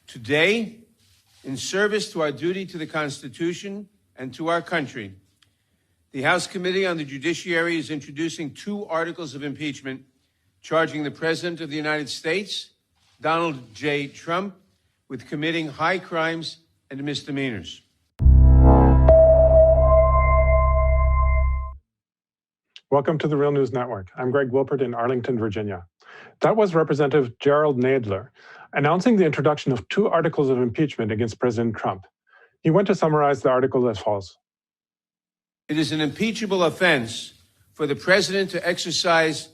Today, in service to our duty to the Constitution and to our country, the House Committee on the Judiciary is introducing 2 articles of impeachment charging the President of the United States, Donald J. Trump, with committing high crimes and misdemeanors. Welcome to the Real News Network. I'm Greg Wilpert in Arlington, Virginia. That was Representative Gerald Nadler announcing the introduction of 2 articles of impeachment against President Trump. He went to summarize the article as follows. It is an impeachable offense for the President to exercise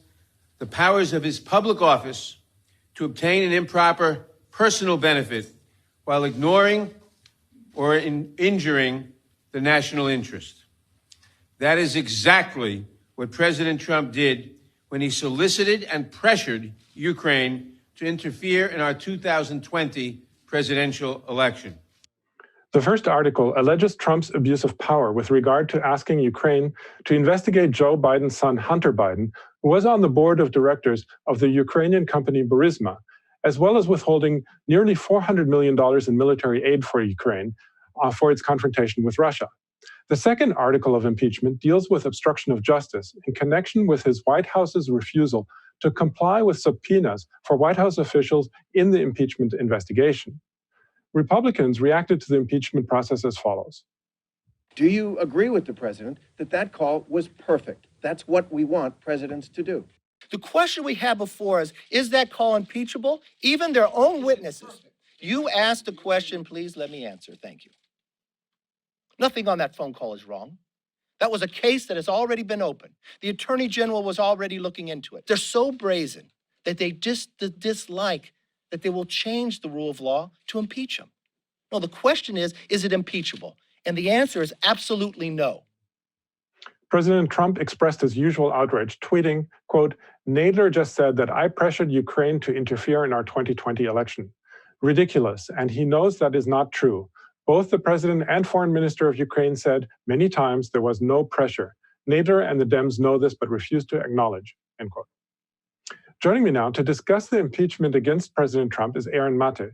the powers of his public office to obtain an improper personal benefit while ignoring or injuring the national interest. That is exactly what President Trump did when he solicited and pressured Ukraine to interfere in our 2020 presidential election. The first article alleges Trump's abuse of power with regard to asking Ukraine to investigate Joe Biden's son, Hunter Biden, who was on the board of directors of the Ukrainian company Burisma, as well as withholding nearly $400 million in military aid for Ukraine for its confrontation with Russia. The second article of impeachment deals with obstruction of justice in connection with his White House's refusal to comply with subpoenas for White House officials in the impeachment investigation. Republicans reacted to the impeachment process as follows. Do you agree with the president that that call was perfect? That's what we want presidents to do. The question we have before us, is that call impeachable? Even their own witnesses. You asked the question, please let me answer. Thank you. Nothing on that phone call is wrong. That was a case that has already been opened. The Attorney General was already looking into it. They're so brazen that they just dislike that they will change the rule of law to impeach him. No, the question is it impeachable? And the answer is absolutely no. President Trump expressed his usual outrage, tweeting, quote, "Nadler just said that I pressured Ukraine to interfere in our 2020 election. Ridiculous, and he knows that is not true. Both the president and foreign minister of Ukraine said many times there was no pressure. Nadler and the Dems know this but refuse to acknowledge," end quote. Joining me now to discuss the impeachment against President Trump is Aaron Maté.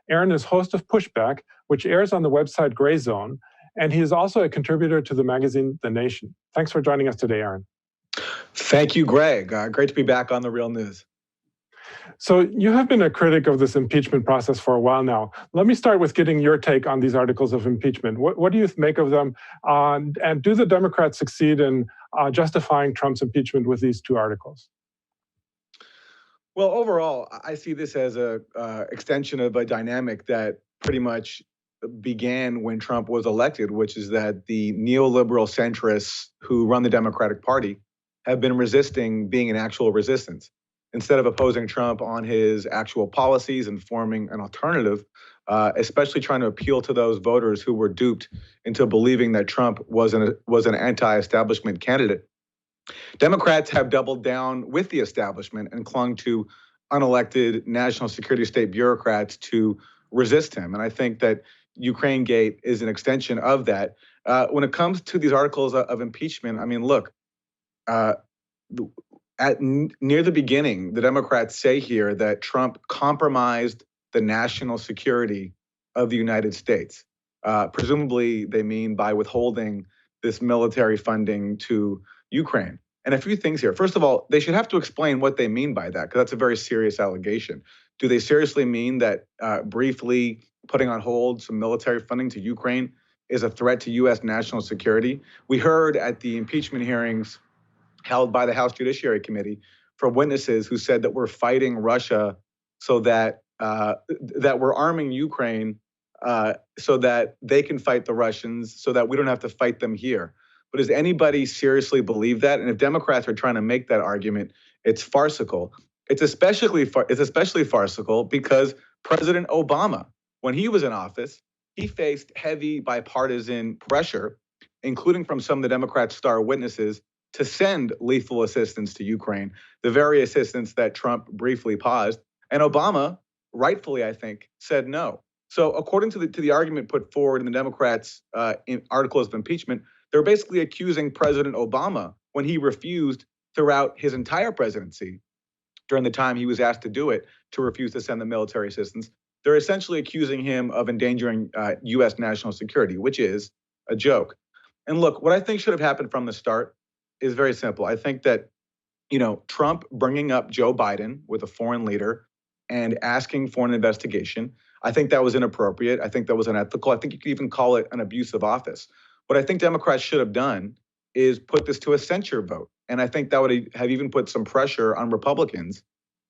Aaron is host of Pushback, which airs on the website Grayzone, and he is also a contributor to the magazine The Nation. Thanks for joining us today, Aaron. Thank you, Greg. Great to be back on The Real News. So you have been a critic of this impeachment process for a while now. Let me start with getting your take on these articles of impeachment. What do you make of them? And do the Democrats succeed in justifying Trump's impeachment with these 2 articles? Well, overall, I see this as a extension of a dynamic that pretty much began when Trump was elected, which is that the neoliberal centrists who run the Democratic Party have been resisting being an actual resistance. Instead of opposing Trump on his actual policies and forming an alternative, especially trying to appeal to those voters who were duped into believing that Trump was an anti-establishment candidate. Democrats have doubled down with the establishment and clung to unelected national security state bureaucrats to resist him. And I think that Ukrainegate is an extension of that. When it comes to these articles of impeachment, I mean, look, near the beginning, the Democrats say here that Trump compromised the national security of the United States. Presumably, they mean by withholding this military funding to Ukraine. And a few things here. First of all, they should have to explain what they mean by that, because that's a very serious allegation. Do they seriously mean that briefly putting on hold some military funding to Ukraine is a threat to U.S. national security? We heard at the impeachment hearings held by the House Judiciary Committee from witnesses who said that we're fighting Russia so that that we're arming Ukraine so that they can fight the Russians, so that we don't have to fight them here. But does anybody seriously believe that? And if Democrats are trying to make that argument, it's farcical. It's especially farcical because President Obama, when he was in office, he faced heavy bipartisan pressure, including from some of the Democrats' star witnesses, to send lethal assistance to Ukraine, the very assistance that Trump briefly paused. And Obama, rightfully, I think, said no. So according to the argument put forward in the Democrats' in articles of impeachment, they're basically accusing President Obama, when he refused throughout his entire presidency, during the time he was asked to do it, to refuse to send the military assistance, they're essentially accusing him of endangering U.S. national security, which is a joke. And look, what I think should have happened from the start is very simple. I think that, Trump bringing up Joe Biden with a foreign leader and asking for an investigation, I think that was inappropriate. I think that was unethical. I think you could even call it an abuse of office. What I think Democrats should have done is put this to a censure vote. And I think that would have even put some pressure on Republicans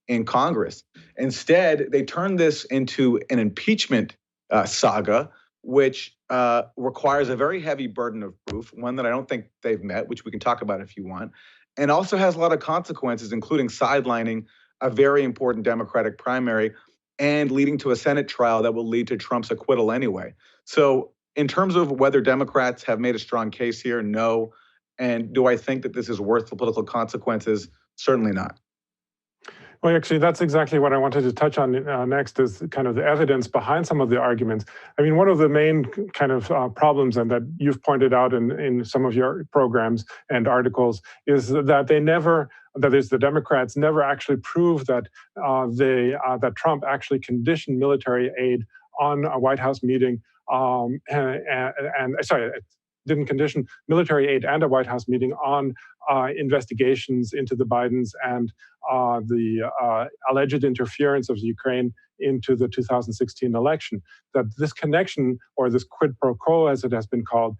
in Congress. Instead, they turned this into an impeachment saga, which requires a very heavy burden of proof, one that I don't think they've met, which we can talk about if you want, and also has a lot of consequences, including sidelining a very important Democratic primary and leading to a Senate trial that will lead to Trump's acquittal anyway. So in terms of whether Democrats have made a strong case here, no. And do I think that this is worth the political consequences? Certainly not. Well, actually, that's exactly what I wanted to touch on next is kind of the evidence behind some of the arguments. I mean, one of the main kind of problems, and that you've pointed out in some of your programs and articles, is that the Democrats never actually prove that that Trump actually conditioned military aid on a White House meeting. Didn't condition military aid and a White House meeting on investigations into the Bidens and the alleged interference of Ukraine into the 2016 election. That this connection, or this quid pro quo, as it has been called,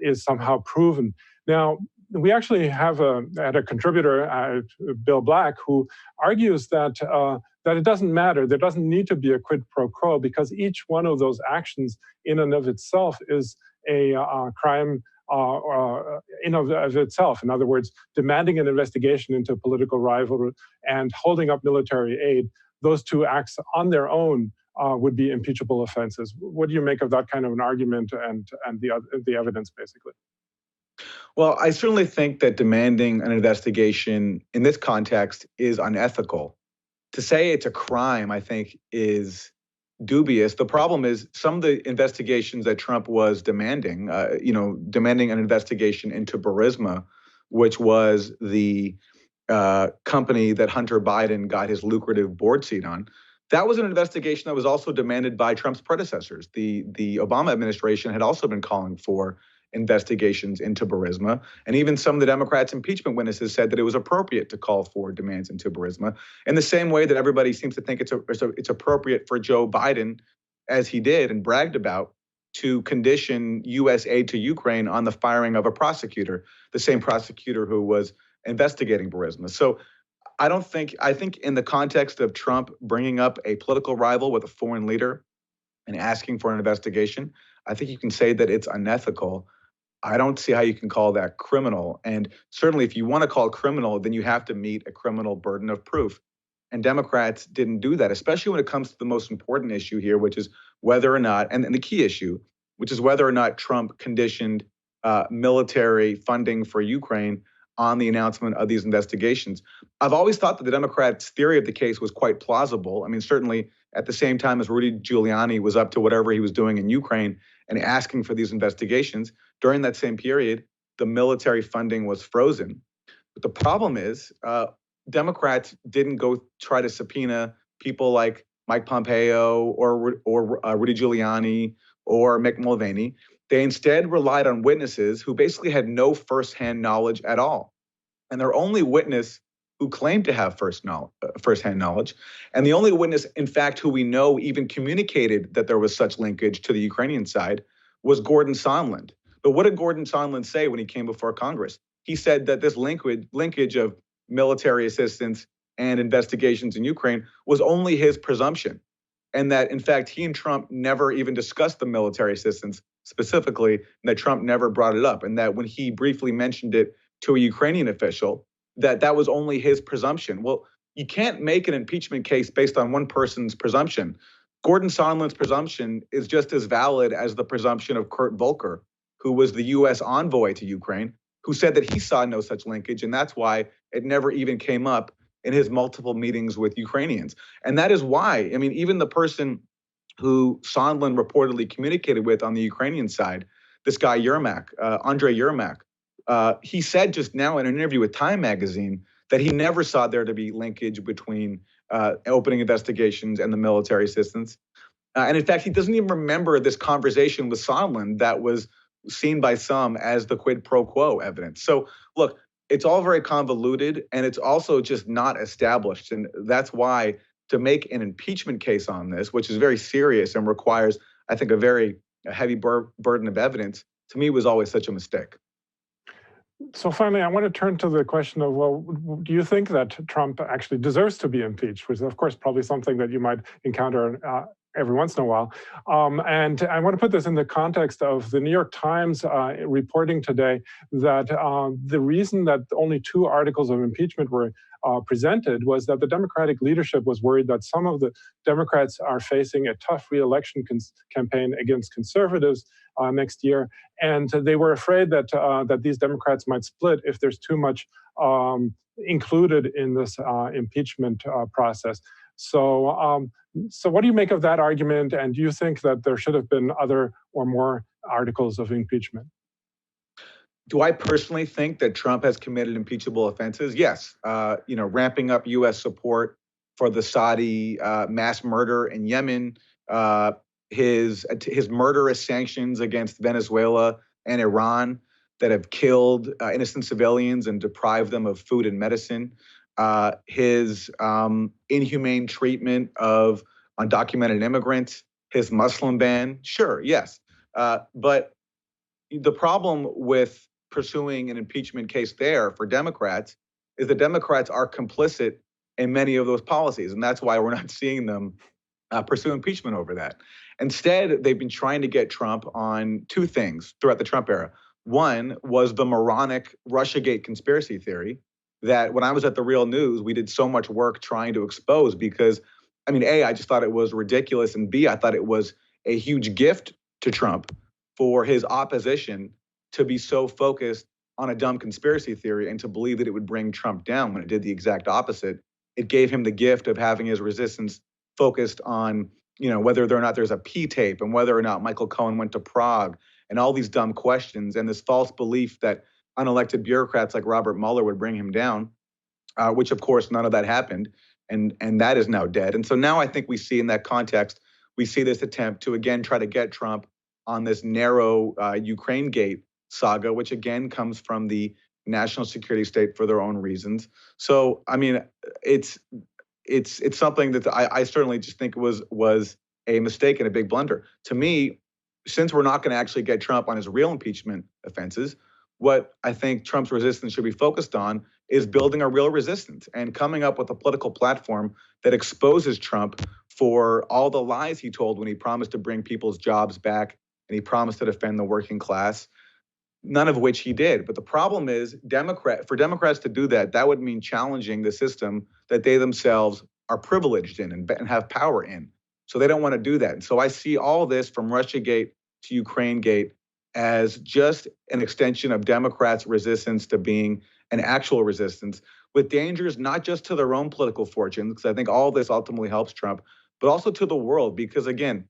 is somehow proven. Now, we actually have had a contributor, Bill Black, who argues that it doesn't matter. There doesn't need to be a quid pro quo because each one of those actions in and of itself is a crime in of itself. In other words, demanding an investigation into political rivalry and holding up military aid, those two acts on their own would be impeachable offenses. What do you make of that kind of an argument and the evidence, basically? Well, I certainly think that demanding an investigation in this context is unethical. To say it's a crime, I think, is dubious. The problem is some of the investigations that Trump was demanding, demanding an investigation into Burisma, which was the company that Hunter Biden got his lucrative board seat on. That was an investigation that was also demanded by Trump's predecessors. The Obama administration had also been calling for investigations into Burisma. And even some of the Democrats' impeachment witnesses said that it was appropriate to call for demands into Burisma, in the same way that everybody seems to think it's appropriate for Joe Biden, as he did and bragged about, to condition U.S. aid to Ukraine on the firing of a prosecutor, the same prosecutor who was investigating Burisma. So I think in the context of Trump bringing up a political rival with a foreign leader and asking for an investigation, I think you can say that it's unethical. I don't see how you can call that criminal. And certainly if you want to call it criminal, then you have to meet a criminal burden of proof. And Democrats didn't do that, especially when it comes to the most important issue here, which is whether or not, and the key issue, which is whether or not Trump conditioned military funding for Ukraine on the announcement of these investigations. I've always thought that the Democrats' theory of the case was quite plausible. I mean, certainly at the same time as Rudy Giuliani was up to whatever he was doing in Ukraine and asking for these investigations, during that same period, the military funding was frozen. But the problem is Democrats didn't go try to subpoena people like Mike Pompeo or Rudy Giuliani or Mick Mulvaney. They instead relied on witnesses who basically had no firsthand knowledge at all. And their only witness who claimed to have firsthand knowledge, and the only witness, in fact, who we know even communicated that there was such linkage to the Ukrainian side, was Gordon Sondland. But what did Gordon Sondland say when he came before Congress? He said that this linkage of military assistance and investigations in Ukraine was only his presumption, and that, in fact, he and Trump never even discussed the military assistance specifically, and that Trump never brought it up, and that when he briefly mentioned it to a Ukrainian official, that was only his presumption. Well, you can't make an impeachment case based on one person's presumption. Gordon Sondland's presumption is just as valid as the presumption of Kurt Volker, who was the U.S. envoy to Ukraine, who said that he saw no such linkage, and that's why it never even came up in his multiple meetings with Ukrainians. And that is why, I mean, even the person who Sondland reportedly communicated with on the Ukrainian side, this guy Yermak, Andrei Yermak, he said just now in an interview with Time magazine that he never saw there to be linkage between opening investigations and the military assistance. And in fact, he doesn't even remember this conversation with Sondland that was seen by some as the quid pro quo evidence. So look, it's all very convoluted, and it's also just not established. And that's why to make an impeachment case on this, which is very serious and requires, I think, a heavy burden of evidence, to me was always such a mistake. So finally, I want to turn to the question of, well, do you think that Trump actually deserves to be impeached, which is, of course, probably something that you might encounter every once in a while. And I want to put this in the context of the New York Times reporting today that the reason that only 2 articles of impeachment were presented was that the Democratic leadership was worried that some of the Democrats are facing a tough re-election campaign against conservatives next year, and they were afraid that that these Democrats might split if there's too much included in this impeachment process. So, so what do you make of that argument? And do you think that there should have been other or more articles of impeachment? Do I personally think that Trump has committed impeachable offenses? Yes. Ramping up U.S. support for the Saudi mass murder in Yemen, his murderous sanctions against Venezuela and Iran that have killed innocent civilians and deprived them of food and medicine, his inhumane treatment of undocumented immigrants, his Muslim ban. Sure, yes. But the problem with pursuing an impeachment case there for Democrats is the Democrats are complicit in many of those policies. And that's why we're not seeing them pursue impeachment over that. Instead, they've been trying to get Trump on 2 things throughout the Trump era. One was the moronic Russiagate conspiracy theory that when I was at The Real News, we did so much work trying to expose because, I mean, A, I just thought it was ridiculous, and B, I thought it was a huge gift to Trump for his opposition to be so focused on a dumb conspiracy theory and to believe that it would bring Trump down when it did the exact opposite. It gave him the gift of having his resistance focused on, whether or not there's a P tape and whether or not Michael Cohen went to Prague and all these dumb questions and this false belief that unelected bureaucrats like Robert Mueller would bring him down, which of course none of that happened. And that is now dead. And so now I think we see in that context, we see this attempt to again try to get Trump on this narrow Ukraine-gate saga, which again comes from the national security state for their own reasons. So, I mean, it's something that I certainly just think was a mistake and a big blunder. To me, since we're not going to actually get Trump on his real impeachment offenses, what I think Trump's resistance should be focused on is building a real resistance and coming up with a political platform that exposes Trump for all the lies he told when he promised to bring people's jobs back and he promised to defend the working class, none of which he did. But the problem is for Democrats to do that, that would mean challenging the system that they themselves are privileged in and have power in. So they don't want to do that. And so I see all this from Russiagate to Ukrainegate as just an extension of Democrats' resistance to being an actual resistance, with dangers not just to their own political fortunes, because I think all this ultimately helps Trump, but also to the world. Because again,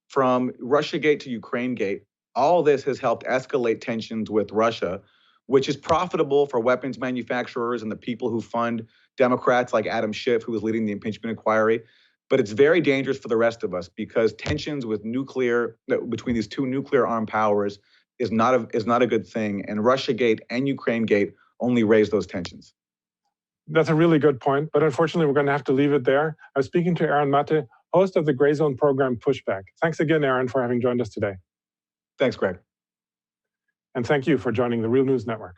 from Russiagate to Ukrainegate, all this has helped escalate tensions with Russia, which is profitable for weapons manufacturers and the people who fund Democrats like Adam Schiff, who was leading the impeachment inquiry. But it's very dangerous for the rest of us because tensions with between these 2 nuclear armed powers is not a good thing. And Russiagate and Ukrainegate only raise those tensions. That's a really good point, but unfortunately, we're going to have to leave it there. I was speaking to Aaron Maté, host of the Grayzone program Pushback. Thanks again, Aaron, for having joined us today. Thanks, Greg. And thank you for joining the Real News Network.